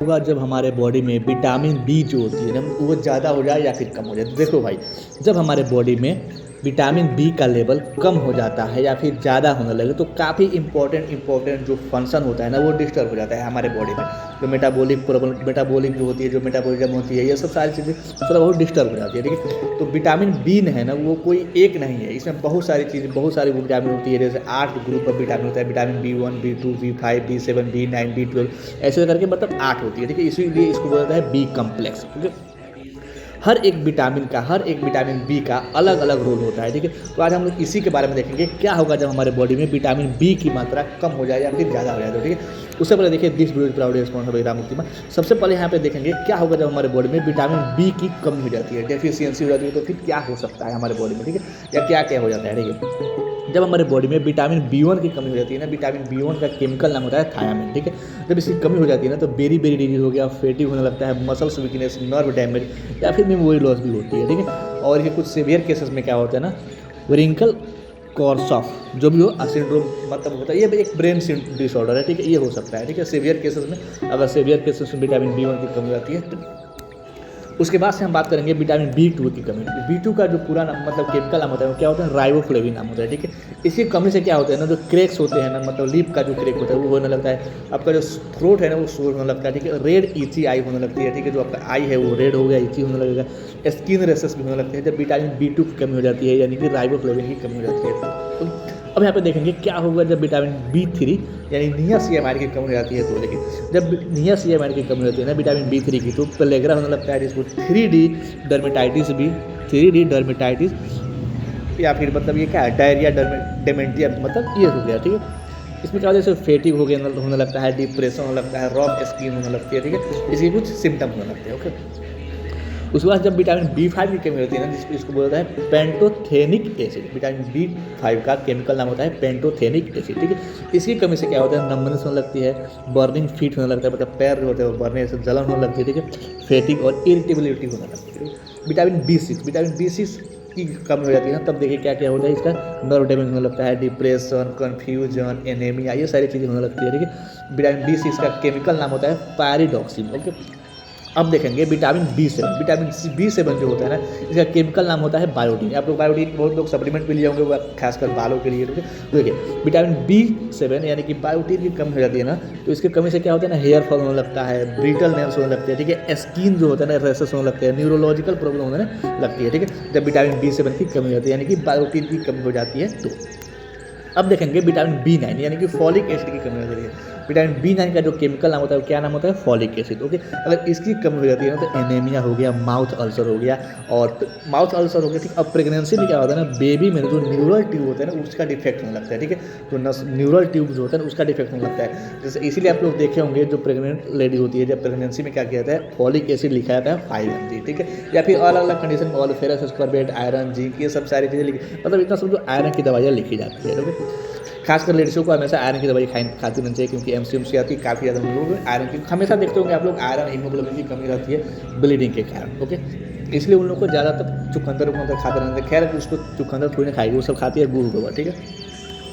होगा जब हमारे बॉडी में विटामिन बी जो होती है ना वो ज़्यादा हो जाए या फिर कम हो जाए। तो देखो भाई, जब हमारे बॉडी में विटामिन बी का लेवल कम हो जाता है या फिर ज़्यादा होने लगे तो काफ़ी इंपॉर्टेंट जो फंक्शन होता है ना वो डिस्टर्ब हो जाता है हमारे बॉडी में। जो मेटाबॉलिक प्रॉब्लम, मेटाबॉलिक जो होती है, जो मेटाबॉलिज्म होती है, ये सब सारी चीज़ें थोड़ा बहुत डिस्टर्ब हो जाती है, ठीक है। तो विटामिन बी है ना वो कोई एक नहीं है, इसमें बहुत सारी चीज़ें, बहुत सारी विटामिन होती है। जैसे 8 ग्रुप ऑफ विटामिन होता है, vitamin B1, B2, B5, B7, B9, B12, ऐसे करके मतलब 8 होती है, ठीक है। इसीलिए इसको बोला जाता है बी कम्प्लेक्स, ठीक है। हर एक विटामिन बी का अलग अलग रोल होता है, ठीक है। तो आज हम लोग इसी के बारे में देखेंगे क्या होगा जब हमारे बॉडी में विटामिन बी की मात्रा कम हो जाए या फिर ज़्यादा हो जाए, तो ठीक है। उससे पहले देखिए, this video proudly sponsored by मुक्तिमा। सबसे पहले यहाँ पे देखेंगे क्या होगा जब हमारे बॉडी में विटामिन बी की कमी हो जाती है, डेफिशिएंसी हो जाती है, तो फिर क्या हो सकता है हमारे बॉडी में, ठीक है, या क्या क्या हो जाता है, ठीक है। जब हमारे बॉडी में विटामिन B1 की कमी हो जाती है ना, विटामिन B1 का केमिकल नाम होता है थायामिन, ठीक है। जब इसकी कमी हो जाती है ना तो बेरी डिजीज हो गया, फेटी होने लगता है, मसल्स वीकनेस, नर्व डैमेज या फिर मेमोरी लॉस भी होती है, ठीक है। और ये कुछ सीवियर केसेस में क्या होता है ना, रिंकल कॉर्सॉफ जो भी हो सिंड्रोम मतलब होता है, ये एक ब्रेन डिसऑर्डर है, ठीक है, ये हो सकता है, ठीक है। सीवियर केसेस में, अगर सीवियर केसेस में विटामिन B1 की कमी हो जाती है तो उसके बाद से हम बात करेंगे विटामिन B2 की कमी। B2 का जो पूरा नाम मतलब केमिकल नाम होता है वो क्या होता है, राइबोफ्लेविन नाम होता है, ठीक है। इसकी कमी से क्या होता है ना, जो क्रैक्स होते हैं ना, मतलब लिप का जो क्रैक होता है वो होने लगता है, आपका जो थ्रोट है ना वो सोर होने लगता है, ठीक है। रेड ईची आई होने लगती है, ठीक है, जो आपका आई है वो रेड हो गया, ईची होने लगेगा, स्किन रेसेस भी होने लगते हैं जब विटामिन B2 की कमी हो जाती है, यानी कि राइबोफ्लेविन की कमी हो जाती है। अब यहाँ पे देखेंगे क्या होगा जब विटामिन B3 यानी नियासिनामाइड की कमी हो जाती है, तो लेकिन जब नियासिनामाइड की कमी होती है ना विटामिन B3 की, तो पेलेग्रा होने लगता है, जिसको 3D डर्मेटाइटिस भी, 3D डर्मेटाइटिस या फिर मतलब ये क्या है, डायरिया डेमेंटिया, मतलब ये हो गया, ठीक है। इसमें क्या होता है, जैसे फेटिग हो गया होने लगता है, डिप्रेशन होने लगता है, रफ स्किन होने लगती है, ठीक है। इसके कुछ सिम्टम होने लगते हैं, ओके। उसके बाद जब विटामिन B5 की कमी होती है ना, इसको बोलता है पेंटोथेनिक एसिड। विटामिन B5 का केमिकल नाम होता है पेंटोथेनिक एसिड, ठीक है। इसकी कमी से क्या होता है, नंबनेस होने लगती है, बर्निंग फीट होने लगता है, मतलब पैर जो होते हैं वो बर्निंग से जलन होने लगती है, ठीक है। फेटिग और इरिटेबिलिटी होने लगती है। विटामिन B6 की कमी हो जाती है ना, तब देखिए क्या क्या होता है, इसका नर्व डैमेज होने लगता है, डिप्रेशन, कन्फ्यूजन, एनीमिया, ये सारी चीज़ें होने लगती है, ठीक है। विटामिन B6 का केमिकल नाम होता है पायरिडॉक्सिन, ओके। अब देखेंगे विटामिन B7 जो होता है ना, इसका केमिकल नाम होता है बायोटीन। आप लोग बायोटीन बहुत लोग सप्लीमेंट भी लिए होंगे, वो खासकर बालों के लिए, ठीक है। तो देखिए विटामिन B7 यानी कि बायोटीन की कमी हो जाती है ना, तो इसकी कमी से क्या होता है ना, हेयर फॉल होने लगता है, ब्रिटल नेल्स होने लगते हैं, ठीक है। स्किन जो होता है ना, रेसेस होने लगते हैं, न्यूरोलॉजिकल प्रॉब्लम होने लगती है, ठीक है, जब विटामिन B7 की कमी होती है, यानी कि बायोटीन की कमी हो जाती है। तो अब देखेंगे विटामिन B9 यानी कि फॉलिक एसिड की कमी हो जाती है। विटामिन B9 का जो केमिकल नाम होता है वो क्या नाम होता है, फॉलिक एसिड, ओके। अगर इसकी कमी हो जाती है ना तो एनीमिया हो गया, माउथ अल्सर हो गया, और माउथ अल्सर हो गया, ठीक। अब प्रेगनेंसी में क्या होता है ना, बेबी में जो न्यूरल ट्यूब होता है ना उसका डिफेक्ट होने लगता है, ठीक है। तो न्यूरल ट्यूब जो होता है ना उसका डिफेक्ट होने लगता है। जैसे इसीलिए आप लोग देखे होंगे जो प्रेग्नेंट लेडी होती है, जब प्रेगनेंसी में क्या किया जाता है, फॉलिक एसिड लिखा जाता है 5 mg, ठीक है। या फिर अलग अलग कंडीशन में ऑलिफेरस एस्कॉर्बिएट, आयरन, जिंक, ये सब सारी चीज़ें लिखी, मतलब इतना सब जो आयरन की दवाइयाँ लिखी जाती है, ओके। खासकर लेडीज़ों को हमेशा आयरन की दवाई खाती रहनी चाहिए, क्योंकि एमसी आती है काफ़ी ज़्यादा लोग आयरन की, हमेशा देखते होंगे आप लोग आयरन हीमोग्लोबिन की कमी रहती है ब्लीडिंग के कारण, ओके। इसलिए उन लोग को ज़्यादातर चुकंदर खाते रहते हैं। खैर उसको चुकंदर थोड़ी ना खाएगी, वो सब खाती है गुड़ गोबर, ठीक है।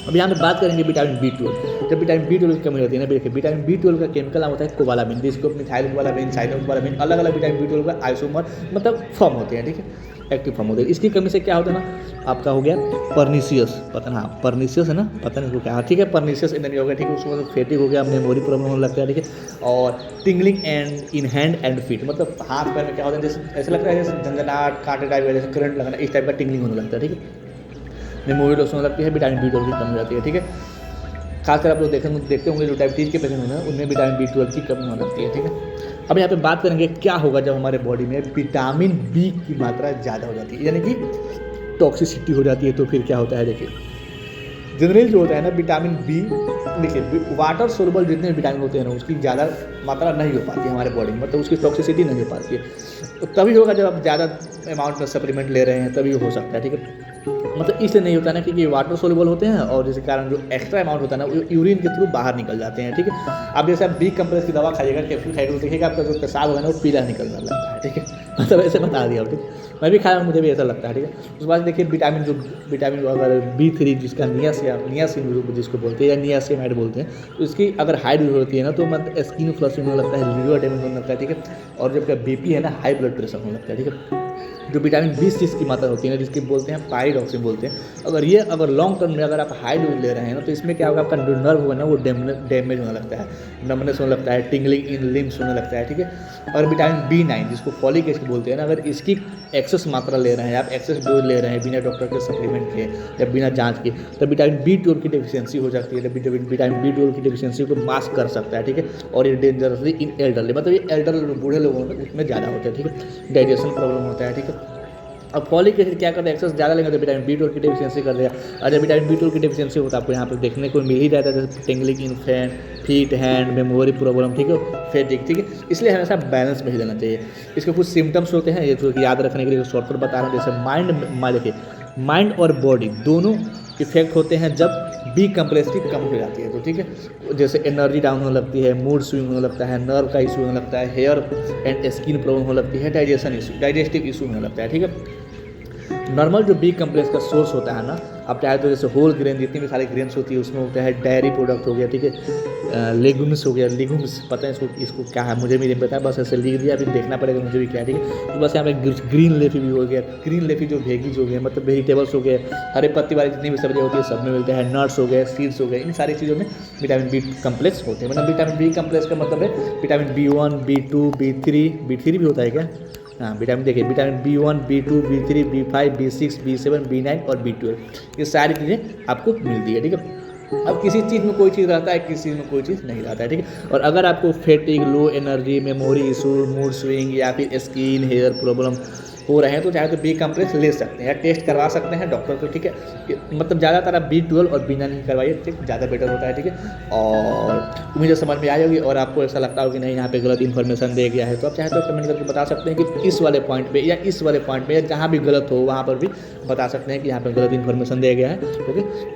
अब यहाँ पे बात करेंगे विटामिन B12। जब विटामिन B12 की कमी होती है ना, देखिए विटामिन B12 का केमिकल नाम होता है कोबालामिन, जिसको मिथाइल कोबालामिन, साइनो कोबालामिन, अलग अलग विटामिन B12 का आइसोमर मतलब फॉर्म होते हैं, ठीक है, एक्टिव फॉर्म होते हैं। इसकी कमी से क्या होता है ना, आपका हो गया पर्नीशियस, पता ना, हाँ पर्नीशियस है ना, पता नहीं वो क्या, ठीक है, पर्नीशियस एनीमिया हो गया, ठीक है। उसके बाद फेटिक हो गया, मेमोरी प्रॉब्लम होने लगता है, ठीक है। और tingling and in hand and feet, मतलब हाथ पैर में क्या होता है, जैसे ऐसा लगता है जैसे झंझनाहट, कांटे टाइप, जैसे करंट लगना, इस टाइप का टिंगलिंग होने लगता है, ठीक है। मेमोरी लॉस होने लगती है, विटामिन B12 की कमी हो जाती है, ठीक है। खासकर आप लोग देखते होंगे जो डायबिटीज़ के पेशेंट होंगे उनमें विटामिन B12 की कमी होने लगती है, ठीक है। अब यहाँ पे बात करेंगे क्या होगा जब हमारे बॉडी में विटामिन B की मात्रा ज़्यादा हो जाती है, यानी कि टॉक्सिसिटी हो जाती है, तो फिर क्या होता है, देखिए जनरली जो होता है ना विटामिन B, देखिए वाटर सोलबल जितने विटामिन होते हैं ना उसकी ज़्यादा मात्रा नहीं हो पाती है हमारे बॉडी में, मतलब उसकी टॉक्सिसिटी नहीं हो पाती है। तो तभी होगा जब आप ज़्यादा अमाउंट में सप्लीमेंट ले रहे हैं, तभी हो सकता है, ठीक है। मतलब इसलिए नहीं होता ना क्योंकि वाटर सोल्यूबल होते हैं और जिसके कारण जो एक्स्ट्रा अमाउंट होता है ना वो यूरिन के थ्रू बाहर निकल जाते हैं, ठीक है। अब जैसे आप बी कंप्लेक्स की दवा खाइएगा, कैप्सूल खाइएगा, तो देखिएगा आपका जो पेशाब होगा ना वो पीला निकलने लगता है, ठीक है। मतलब ऐसे बता दिया, ठीक है। मैं भी खाया हूँ, मुझे भी ऐसा लगता है, ठीक है। उसके बाद देखिए विटामिन अगर B3 जिसका नियासिन जिसको बोलते हैं या नियासिनामाइड बोलते हैं, तो इसकी अगर हाई डोज होती है ना तो मतलब स्किन फ्लशिंग होने लगता है, लिवर डैमेज होने लगता है, ठीक है। और जब BP है ना, हाई ब्लड प्रेशर होने लगता है, ठीक है। जो विटामिन B6 की मात्रा होती है ना, जिसकी बोलते हैं पाइरोक्सिन बोलते हैं, अगर लॉन्ग टर्म में अगर आप हाई डोज ले रहे हैं ना तो इसमें क्या होगा, आपका जो नर्व होगा ना वो डैमेज होने लगता है, नमनेस होने लगता है, टिंगलिंग इन लिम्स होने लगता है, ठीक है। और विटामिन B9 जिसको फॉलिक एसिड बोलते हैं ना, अगर इसकी एक्सेस मात्रा ले रहे हैं, आप एक्सेस डोज ले रहे हैं बिना डॉक्टर के सप्लीमेंट के या बिना जांच के, तो विटामिन B12 की डेफिशिएंसी हो जाती है। विटामिन B12 की डेफिशिएंसी को मास्क कर सकता है, ठीक है। और ये डेंजरसली इन एल्डरली, मतलब ये एल्डर बूढ़े लोगों में उसमें ज़्यादा होता है, ठीक है। डाइजेशन प्रॉब्लम होता है, ठीक है। अब फॉलिक एसिड क्या करता है, एक्सेस ज़्यादा लेंगे तो विटामिन B12 की डेफिशिएंसी कर देगा। और जब विटामिन B12 की डेफिशिएंसी होता है आपको यहाँ पर देखने को मिल ही जाता है, जैसे टिंगलिंग इन फीट हैंड, मेमोरी प्रॉब्लम, ठीक है, फेटिग, ठीक है। इसलिए हमेशा बैलेंस में ही लेना चाहिए। इसके कुछ सिम्टम्स होते हैं, ये जो याद रखने के लिए शॉर्ट पर बता रहा हूँ। जैसे देखिए माइंड और बॉडी दोनों इफेक्ट होते हैं जब बी कम्प्लेक्स की कम हो जाती है, तो ठीक है। जैसे एनर्जी डाउन होने लगती है, मूड स्विंग होने लगता है, नर्व का इशू होने लगता है, हेयर एंड स्किन प्रॉब्लम होने लगती है, डाइजेस्टिव इशू होने लगता है, ठीक है। नॉर्मल जो बी कम्प्लेक्स का सोर्स होता है ना, आप चाहे तो जैसे होल ग्रेन जितनी भी सारी ग्रेन्स होती है उसमें होता है, डेयरी प्रोडक्ट हो गया, ठीक है, लेगुम्स हो गया, लिगुम्स पता है इसको क्या है, मुझे भी नहीं पता है, बस ऐसे लिख दिया, अभी देखना पड़ेगा मुझे भी क्या है, ठीक है। तो बस यहाँ पे ग्रीन लेफी भी हो गया, ग्रीन लेफी जो वेजीज हो गए, मतलब वेजिटेबल्स हो गए, हरे पत्ती वाली जितनी भी सब्जियाँ होती है सब में मिलते हैं, नट्स हो गए, सीड्स हो गए, इन सारी चीज़ों में विटामिन बी कम्प्लेक्स होते हैं। मतलब विटामिन बी कम्प्लेक्स का मतलब है विटामिन B1, B2, B3 भी होता है क्या, हाँ विटामिन देखिए, vitamin B1, B2, B3, B5, B6, B7, B9 और B12, ये सारी चीज़ें आपको मिलती है, ठीक है। अब किसी चीज़ में कोई चीज़ रहता है, किसी चीज़ में कोई चीज़ नहीं रहता है, ठीक है। और अगर आपको fatigue, low energy, memory issue, mood swing या फिर स्किन हेयर प्रॉब्लम हो रहे हैं तो चाहे तो बी कम्प्लेक्स ले सकते हैं या टेस्ट करवा सकते हैं डॉक्टर को, ठीक है। मतलब ज़्यादातर आप B12 और B9 नहीं करवाइए, ठीक, ज़्यादा बेटर होता है, ठीक है। और उम्मीद है समझ में आई होगी। और आपको ऐसा लगता हो कि नहीं यहाँ पे गलत इन्फॉर्मेशन दे गया है तो आप चाहे तो कमेंट करके बता सकते हैं कि इस वाले पॉइंट पे या इस वाले पॉइंट पे या जहाँ भी गलत हो वहाँ पर भी बता सकते हैं कि यहाँ पर गलत इन्फॉर्मेशन दिया गया है, ओके।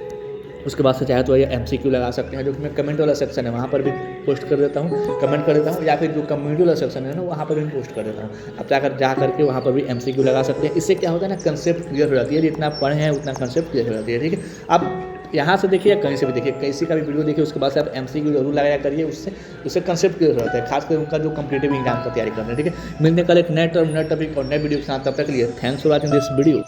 उसके बाद से चाहे तो ये MCQ लगा सकते हैं, जो कि मैं कमेंट वाला सेक्शन है वहाँ पर भी पोस्ट कर देता हूँ, कमेंट कर देता हूँ, या फिर जो कम्युनिटी वाला सेक्शन है ना वहाँ पर भी पोस्ट कर देता हूँ। आप जा करके वहाँ पर भी MCQ लगा सकते हैं। इससे क्या होता है ना, कंसेप्ट क्लियर हो जाती है, जितना पढ़े हैं उतना कंसेप्ट क्लियर हो जाती है, ठीक है। आप यहाँ से देखिए या कहीं से भी देखिए, किसी का भी वीडियो देखिए, उसके बाद से आप MCQ जरूर लगाया करिए, उससे कंसेप्ट क्लियर हो जाता है, खासकर उनका जो कम्पिटिटिव एग्जाम का तैयारी करना है, ठीक है। मिलने कल एक नए टॉपिक और नए वीडियो के साथ, तब तक के लिए thanks for watching this video.